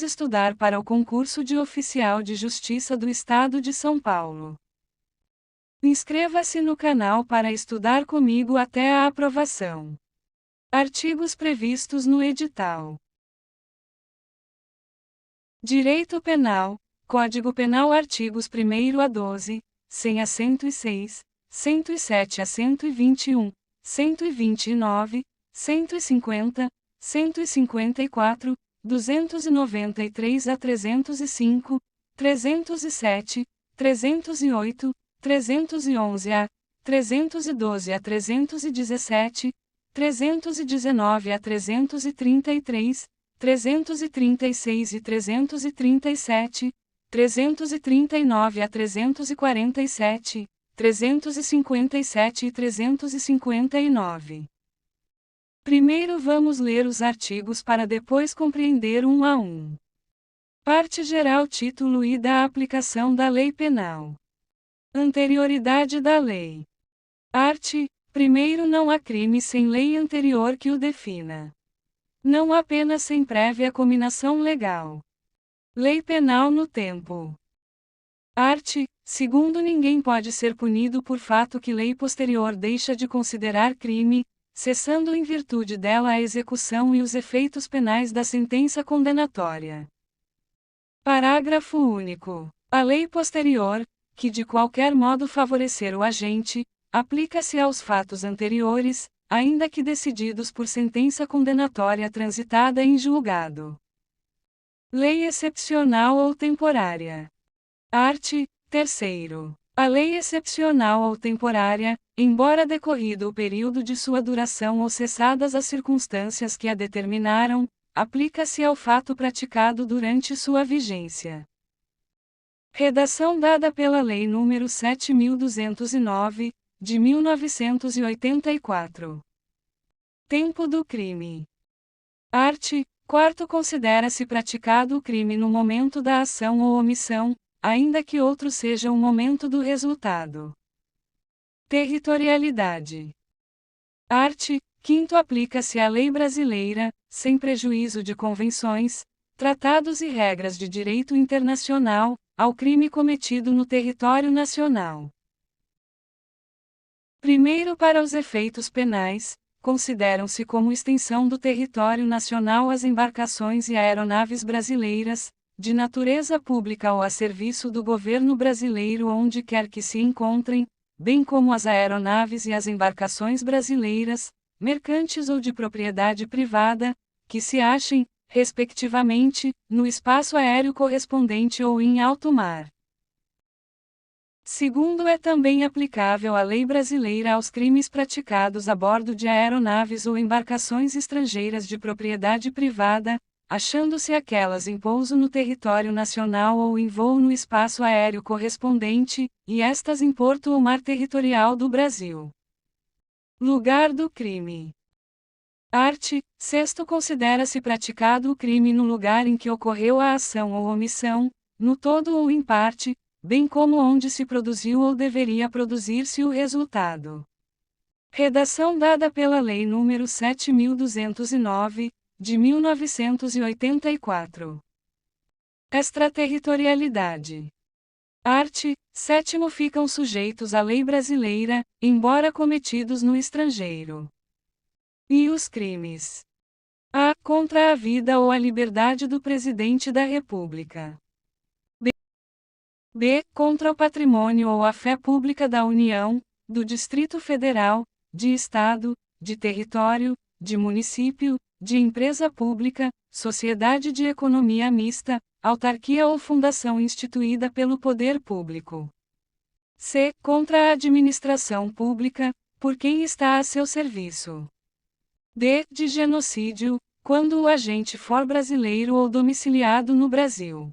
estudar para o concurso de oficial de justiça do Estado de São Paulo. Inscreva-se no canal para estudar comigo até a aprovação. Artigos previstos no edital. Direito Penal, Código Penal artigos 1º a 12, 100 a 106, 107 a 121, 129, 150, 154, 293 a 305, 307, 308, 311 a, 312 a 317, 319 a 333, 336 e 337, 339 a 347, 357 e 359. Primeiro vamos ler os artigos para depois compreender um a um. Parte geral, título e da aplicação da lei penal. Anterioridade da lei. Art. 1º, não há crime sem lei anterior que o defina. Não há pena sem prévia cominação legal. Lei penal no tempo. Art. 2º, ninguém pode ser punido por fato que lei posterior deixa de considerar crime, cessando em virtude dela a execução e os efeitos penais da sentença condenatória. Parágrafo único. A lei posterior, que de qualquer modo favorecer o agente, aplica-se aos fatos anteriores, ainda que decididos por sentença condenatória transitada em julgado. Lei excepcional ou temporária. Art. 3º. A lei excepcional ou temporária, embora decorrido o período de sua duração ou cessadas as circunstâncias que a determinaram, aplica-se ao fato praticado durante sua vigência. Redação dada pela Lei nº 7.209, de 1984. Tempo do crime. Art. 4º, considera-se praticado o crime no momento da ação ou omissão, ainda que outro seja o momento do resultado. Territorialidade. Art. 5º, aplica-se a lei brasileira, sem prejuízo de convenções, tratados e regras de direito internacional, ao crime cometido no território nacional. Primeiro, para os efeitos penais, consideram-se como extensão do território nacional as embarcações e aeronaves brasileiras, de natureza pública ou a serviço do governo brasileiro onde quer que se encontrem, bem como as aeronaves e as embarcações brasileiras, mercantes ou de propriedade privada, que se achem, respectivamente, no espaço aéreo correspondente ou em alto mar. Segundo, é também aplicável a lei brasileira aos crimes praticados a bordo de aeronaves ou embarcações estrangeiras de propriedade privada, achando-se aquelas em pouso no território nacional ou em voo no espaço aéreo correspondente, e estas em porto ou mar territorial do Brasil. Lugar do crime. Art. 6º, considera-se praticado o crime no lugar em que ocorreu a ação ou omissão, no todo ou em parte, bem como onde se produziu ou deveria produzir-se o resultado. Redação dada pela Lei nº 7.209, de 1984. Extraterritorialidade. Art. 7º, ficam sujeitos à lei brasileira, embora cometidos no estrangeiro. E os crimes. A. Contra a vida ou a liberdade do Presidente da República. B. Contra o patrimônio ou a fé pública da União, do Distrito Federal, de Estado, de território, de município, de empresa pública, sociedade de economia mista, autarquia ou fundação instituída pelo poder público. C. Contra a administração pública, por quem está a seu serviço. D. De genocídio, quando o agente for brasileiro ou domiciliado no Brasil.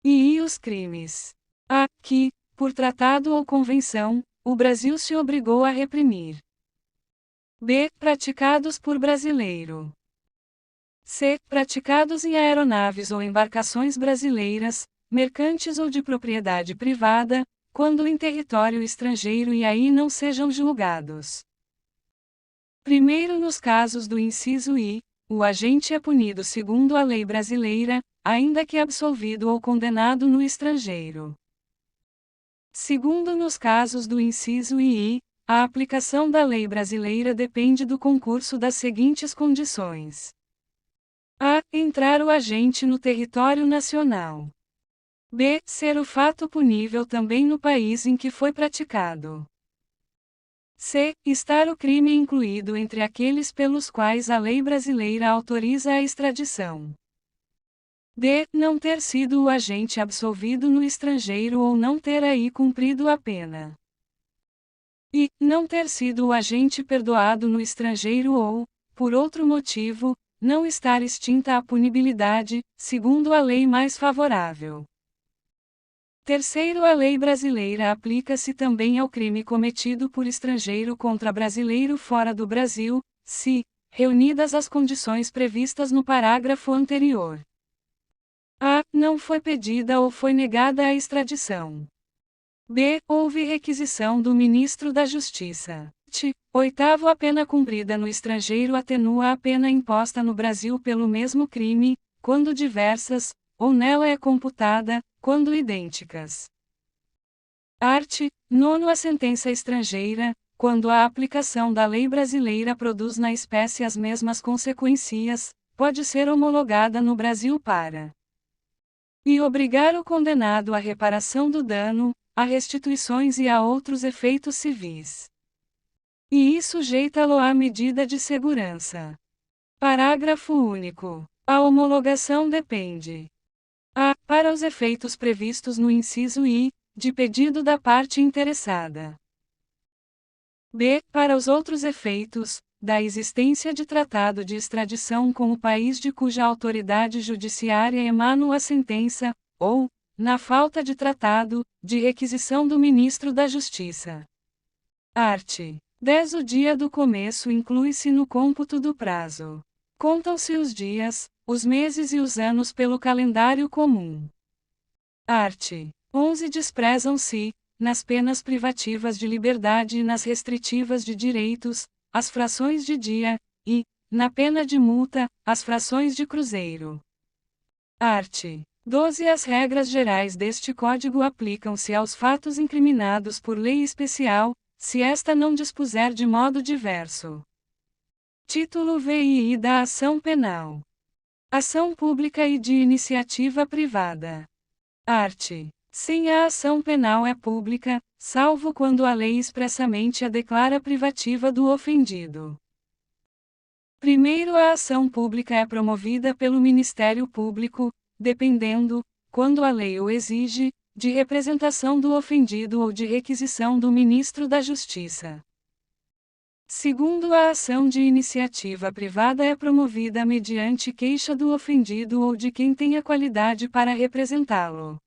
E os crimes. A. Que, por tratado ou convenção, o Brasil se obrigou a reprimir. B. Praticados por brasileiro. C. Praticados em aeronaves ou embarcações brasileiras, mercantes ou de propriedade privada, quando em território estrangeiro e aí não sejam julgados. Primeiro, nos casos do inciso I, o agente é punido segundo a lei brasileira, ainda que absolvido ou condenado no estrangeiro. Segundo, nos casos do inciso II, a aplicação da lei brasileira depende do concurso das seguintes condições: a. Entrar o agente no território nacional. b. Ser o fato punível também no país em que foi praticado. c. Estar o crime incluído entre aqueles pelos quais a lei brasileira autoriza a extradição. d. Não ter sido o agente absolvido no estrangeiro ou não ter aí cumprido a pena. E. Não ter sido o agente perdoado no estrangeiro ou, por outro motivo, não estar extinta a punibilidade, segundo a lei mais favorável. Terceiro, a lei brasileira aplica-se também ao crime cometido por estrangeiro contra brasileiro fora do Brasil, se reunidas as condições previstas no parágrafo anterior. A. Não foi pedida ou foi negada a extradição. b. Houve requisição do Ministro da Justiça. Oitavo, a pena cumprida no estrangeiro atenua a pena imposta no Brasil pelo mesmo crime, quando diversas, ou nela é computada, quando idênticas. Art. 9. A sentença estrangeira, quando a aplicação da lei brasileira produz na espécie as mesmas consequências, pode ser homologada no Brasil para e obrigar o condenado à reparação do dano, a restituições e a outros efeitos civis. E sujeita-lo à medida de segurança. Parágrafo único. A homologação depende: a. Para os efeitos previstos no inciso I, de pedido da parte interessada. b. Para os outros efeitos, da existência de tratado de extradição com o país de cuja autoridade judiciária emana a sentença, ou, na falta de tratado, de requisição do Ministro da Justiça. Art. 10. O dia do começo inclui-se no cômputo do prazo. Contam-se os dias, os meses e os anos pelo calendário comum. Art. 11. Desprezam-se, nas penas privativas de liberdade e nas restritivas de direitos, as frações de dia, e, na pena de multa, as frações de cruzeiro. Art. 12. As regras gerais deste Código aplicam-se aos fatos incriminados por lei especial, se esta não dispuser de modo diverso. Título VII da Ação Penal. Ação pública e de iniciativa privada. Art. Sim, a ação penal é pública, salvo quando a lei expressamente a declara privativa do ofendido. Primeiro, a ação pública é promovida pelo Ministério Público, dependendo, quando a lei o exige, de representação do ofendido ou de requisição do Ministro da Justiça. Segundo, a ação de iniciativa privada é promovida mediante queixa do ofendido ou de quem tenha qualidade para representá-lo.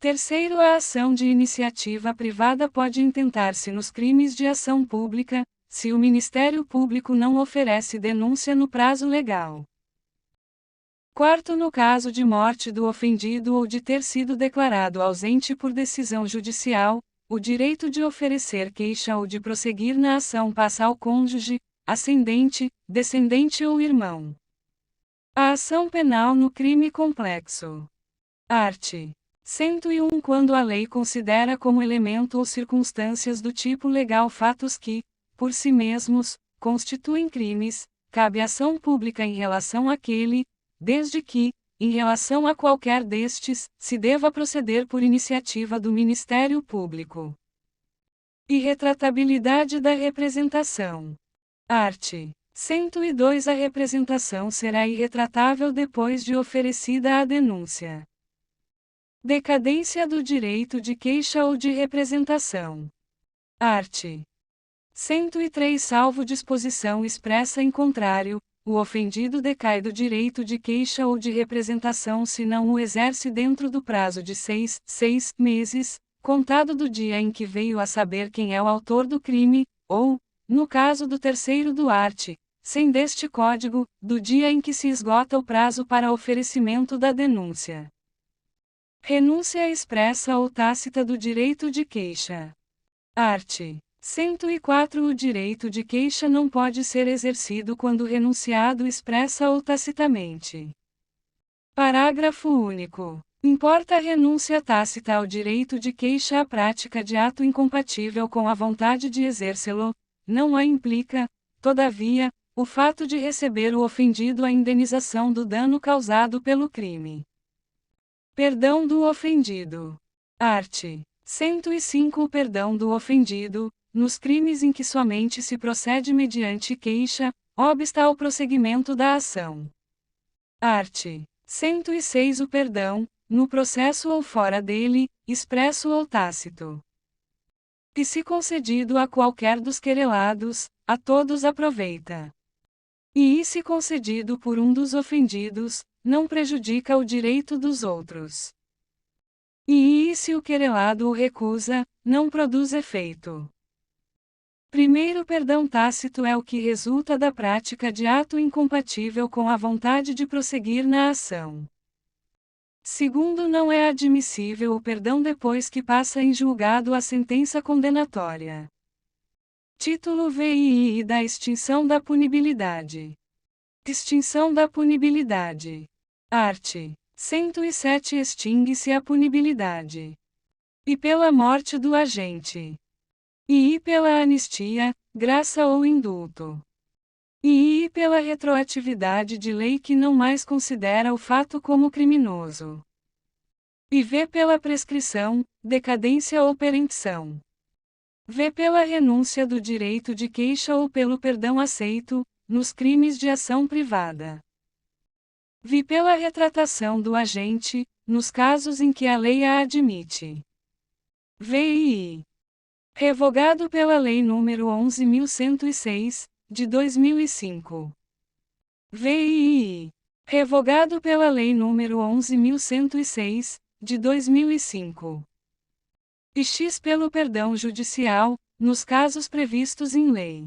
Terceiro, a ação de iniciativa privada pode intentar-se nos crimes de ação pública, se o Ministério Público não oferece denúncia no prazo legal. Quarto, no caso de morte do ofendido ou de ter sido declarado ausente por decisão judicial, o direito de oferecer queixa ou de prosseguir na ação passa ao cônjuge, ascendente, descendente ou irmão. A ação penal no crime complexo. Art. 101. Quando a lei considera como elemento ou circunstâncias do tipo legal fatos que, por si mesmos, constituem crimes, cabe ação pública em relação àquele, desde que, em relação a qualquer destes, se deva proceder por iniciativa do Ministério Público. Irretratabilidade da representação. Art. 102. A representação será irretratável depois de oferecida a denúncia. Decadência do direito de queixa ou de representação. Art. 103. Salvo disposição expressa em contrário, o ofendido decai do direito de queixa ou de representação se não o exerce dentro do prazo de 6 meses, contado do dia em que veio a saber quem é o autor do crime, ou, no caso do terceiro do art. 100 deste Código, do dia em que se esgota o prazo para oferecimento da denúncia. Renúncia expressa ou tácita do direito de queixa. Art. 104. O direito de queixa não pode ser exercido quando renunciado expressa ou tacitamente. Parágrafo único. Importa a renúncia tácita ao direito de queixa à prática de ato incompatível com a vontade de exercê-lo, não a implica, todavia, o fato de receber o ofendido a indenização do dano causado pelo crime. Perdão do ofendido. Art. 105. O perdão do ofendido, nos crimes em que somente se procede mediante queixa, obsta ao prosseguimento da ação. Art. 106. O perdão, no processo ou fora dele, expresso ou tácito. E se concedido a qualquer dos querelados, a todos aproveita. E se concedido por um dos ofendidos, não prejudica o direito dos outros. E se o querelado o recusa, não produz efeito. Primeiro, perdão tácito é o que resulta da prática de ato incompatível com a vontade de prosseguir na ação. Segundo, não é admissível o perdão depois que passa em julgado a sentença condenatória. Título VII da extinção da punibilidade. Extinção da punibilidade. Art. 107. Extingue-se a punibilidade. E pela morte do agente. E pela anistia, graça ou indulto. E pela retroatividade de lei que não mais considera o fato como criminoso. E pela prescrição, decadência ou perempção. Pela renúncia do direito de queixa ou pelo perdão aceito, nos crimes de ação privada. Pela retratação do agente, nos casos em que a lei a admite. VI. Revogado pela Lei nº 11.106, de 2005. VI. Revogado pela Lei nº 11.106, de 2005. E X pelo perdão judicial, nos casos previstos em lei.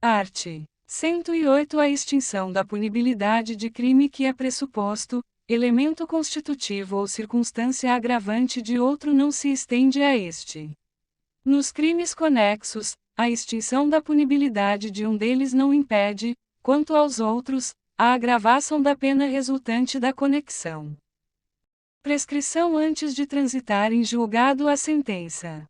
Art. 108. A extinção da punibilidade de crime que é pressuposto, elemento constitutivo ou circunstância agravante de outro não se estende a este. Nos crimes conexos, a extinção da punibilidade de um deles não impede, quanto aos outros, a agravação da pena resultante da conexão. Prescrição antes de transitar em julgado a sentença.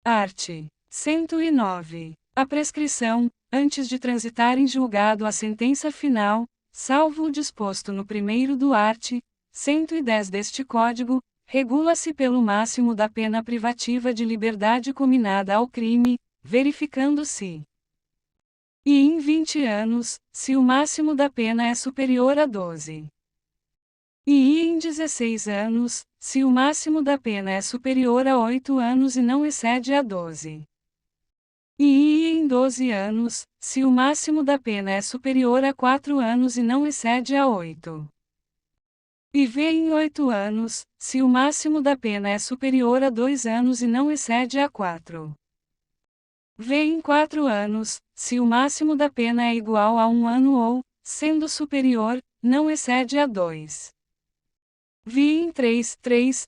Art. 109. A prescrição, antes de transitar em julgado a sentença final, salvo o disposto no primeiro do art. 110 deste Código, regula-se pelo máximo da pena privativa de liberdade cominada ao crime, verificando-se. E em 20 anos, se o máximo da pena é superior a 12. E em 16 anos, se o máximo da pena é superior a 8 anos e não excede a 12. E em 12 anos, se o máximo da pena é superior a 4 anos e não excede a 8. E em 8 anos, se o máximo da pena é superior a 2 anos e não excede a 4. Em 4 anos, se o máximo da pena é igual a 1 ano ou, sendo superior, não excede a 2. Em 3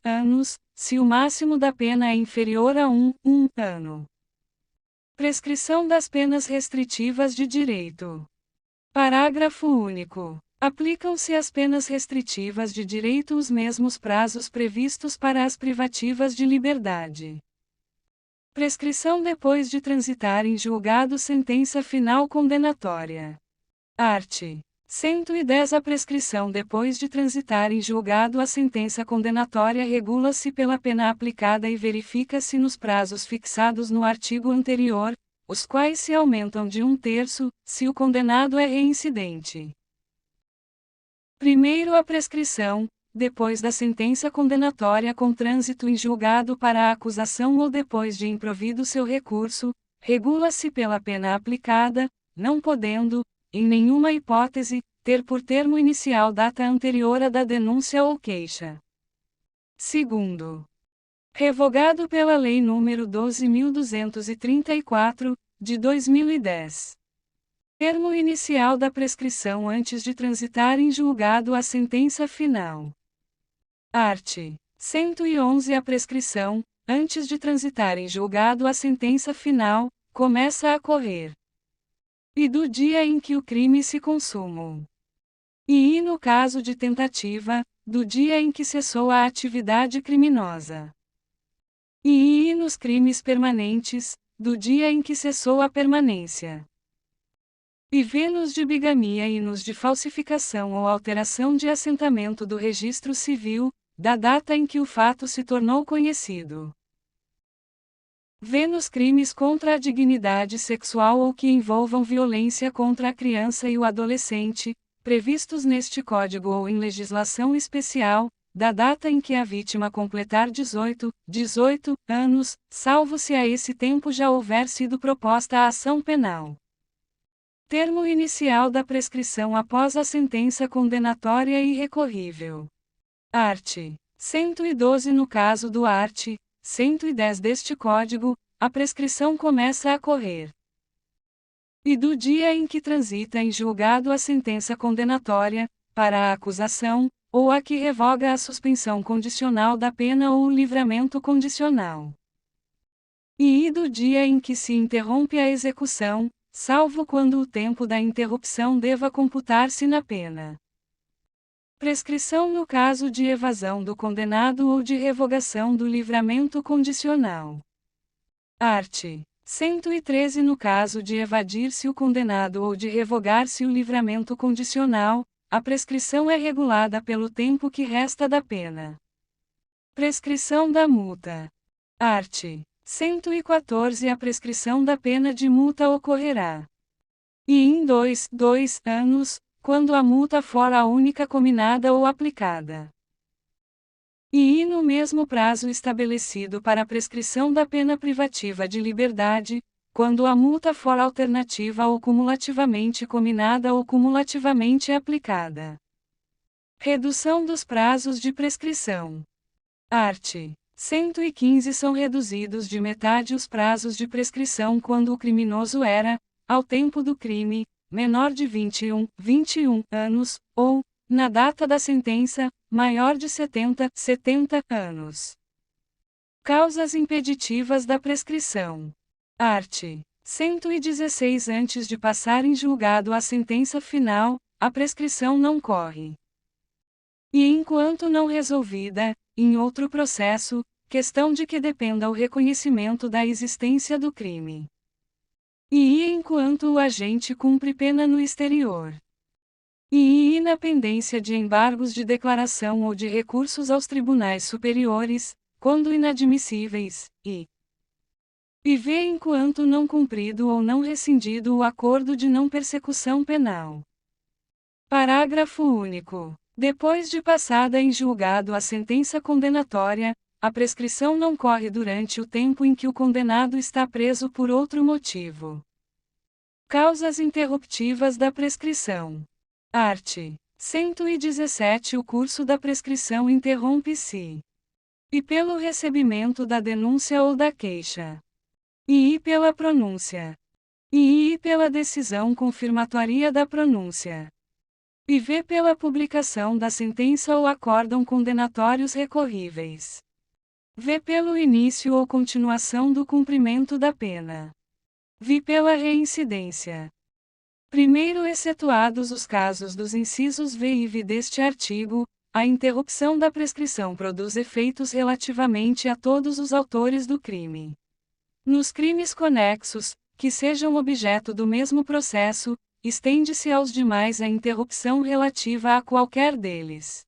anos, se o máximo da pena é inferior a 1 ano. Prescrição das penas restritivas de direito. Parágrafo único. Aplicam-se às penas restritivas de direito os mesmos prazos previstos para as privativas de liberdade. Prescrição depois de transitar em julgado sentença final condenatória. Art. 110. A prescrição depois de transitar em julgado a sentença condenatória regula-se pela pena aplicada e verifica-se nos prazos fixados no artigo anterior, os quais se aumentam de 1/3, se o condenado é reincidente. Primeiro, a prescrição, depois da sentença condenatória com trânsito em julgado para a acusação ou depois de improvido seu recurso, regula-se pela pena aplicada, não podendo, em nenhuma hipótese, ter por termo inicial data anterior à da denúncia ou queixa. Segundo, revogado pela Lei nº 12.234, de 2010. Termo inicial da prescrição antes de transitar em julgado a sentença final. Art. 111. A prescrição, antes de transitar em julgado a sentença final, começa a correr. E do dia em que o crime se consumou. E no caso de tentativa, do dia em que cessou a atividade criminosa. E nos crimes permanentes, do dia em que cessou a permanência. E v nos de bigamia e nos de falsificação ou alteração de assentamento do registro civil, da data em que o fato se tornou conhecido. V nos crimes contra a dignidade sexual ou que envolvam violência contra a criança e o adolescente, previstos neste Código ou em legislação especial, da data em que a vítima completar 18 anos, salvo se a esse tempo já houver sido proposta a ação penal. Termo inicial da prescrição após a sentença condenatória e irrecorrível. Art. 112 no caso do art. 110 deste Código, a prescrição começa a correr. E do dia em que transita em julgado a sentença condenatória, para a acusação, ou a que revoga a suspensão condicional da pena ou o livramento condicional. E do dia em que se interrompe a execução, salvo quando o tempo da interrupção deva computar-se na pena. Prescrição no caso de evasão do condenado ou de revogação do livramento condicional. Art. 113 no caso de evadir-se o condenado ou de revogar-se o livramento condicional, a prescrição é regulada pelo tempo que resta da pena. Prescrição da multa. Art. 114 A prescrição da pena de multa ocorrerá. E em 2 anos, quando a multa for a única cominada ou aplicada. E no mesmo prazo estabelecido para a prescrição da pena privativa de liberdade, quando a multa for alternativa ou cumulativamente cominada ou cumulativamente aplicada. Redução dos prazos de prescrição. Art. 115 São reduzidos de metade os prazos de prescrição quando o criminoso era, ao tempo do crime, menor de 21 anos, ou, na data da sentença, maior de 70 anos. Causas impeditivas da prescrição. Art. 116 Antes de passar em julgado a sentença final, a prescrição não corre. E enquanto não resolvida, em outro processo, questão de que dependa o reconhecimento da existência do crime. E enquanto o agente cumpre pena no exterior. E na pendência de embargos de declaração ou de recursos aos tribunais superiores, quando inadmissíveis, e v enquanto não cumprido ou não rescindido o acordo de não persecução penal. Parágrafo único. Depois de passada em julgado a sentença condenatória, a prescrição não corre durante o tempo em que o condenado está preso por outro motivo. Causas interruptivas da prescrição. Art. 117 O curso da prescrição interrompe-se. E pelo recebimento da denúncia ou da queixa. E pela pronúncia. E pela decisão confirmatória da pronúncia. E v pela publicação da sentença ou acórdão condenatórios recorríveis. V pelo início ou continuação do cumprimento da pena. V pela reincidência. Primeiro excetuados os casos dos incisos V e V deste artigo, a interrupção da prescrição produz efeitos relativamente a todos os autores do crime. Nos crimes conexos, que sejam objeto do mesmo processo, estende-se aos demais a interrupção relativa a qualquer deles.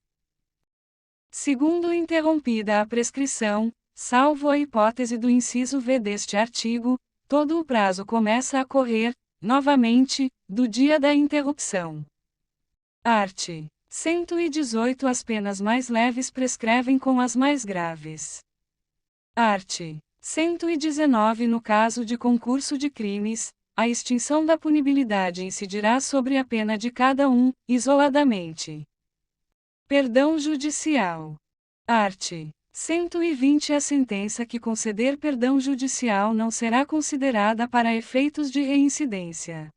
Segundo interrompida a prescrição, salvo a hipótese do inciso V deste artigo, todo o prazo começa a correr, novamente, do dia da interrupção. Art. 118 As penas mais leves prescrevem com as mais graves. Art. 119 No caso de concurso de crimes, a extinção da punibilidade incidirá sobre a pena de cada um, isoladamente. Perdão judicial. Art. 120 A sentença que conceder perdão judicial não será considerada para efeitos de reincidência.